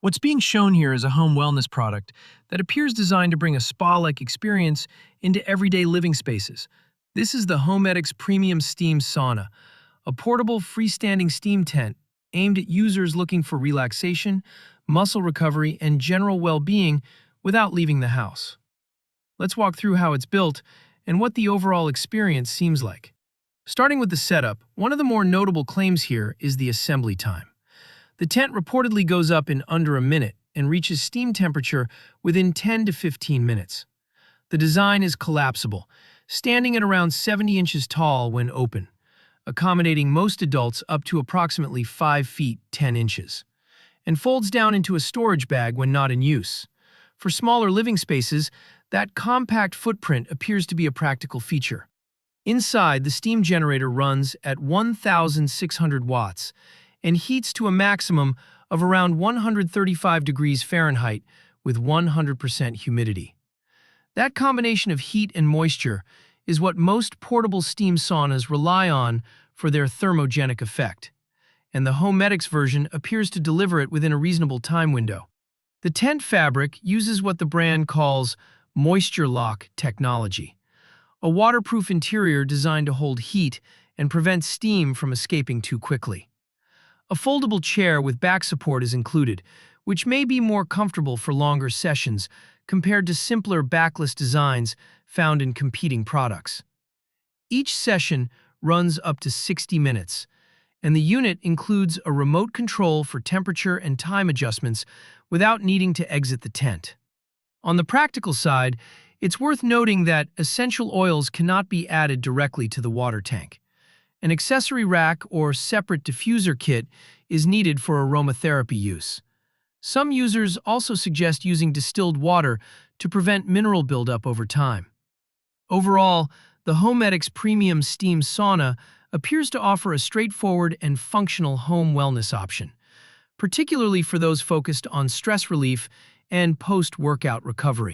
What's being shown here is a home wellness product that appears designed to bring a spa-like experience into everyday living spaces. This is the Homedics Premium Steam Sauna, a portable freestanding steam tent aimed at users looking for relaxation, muscle recovery, and general well-being without leaving the house. Let's walk through how it's built and what the overall experience seems like. Starting with the setup, one of the more notable claims here is the assembly time. The tent reportedly goes up in under a minute and reaches steam temperature within 10 to 15 minutes. The design is collapsible, standing at around 70 inches tall when open, accommodating most adults up to approximately 5 feet 10 inches, and folds down into a storage bag when not in use. For smaller living spaces, that compact footprint appears to be a practical feature. Inside, the steam generator runs at 1,600 watts and heats to a maximum of around 135 degrees Fahrenheit with 100% humidity. That combination of heat and moisture is what most portable steam saunas rely on for their thermogenic effect, and the Homedics version appears to deliver it within a reasonable time window. The tent fabric uses what the brand calls moisture lock technology, a waterproof interior designed to hold heat and prevent steam from escaping too quickly. A foldable chair with back support is included, which may be more comfortable for longer sessions compared to simpler backless designs found in competing products. Each session runs up to 60 minutes, and the unit includes a remote control for temperature and time adjustments without needing to exit the tent. On the practical side, it's worth noting that essential oils cannot be added directly to the water tank. An accessory rack or separate diffuser kit is needed for aromatherapy use. Some users also suggest using distilled water to prevent mineral buildup over time. Overall, the Homedics Premium Steam Sauna appears to offer a straightforward and functional home wellness option, particularly for those focused on stress relief and post-workout recovery.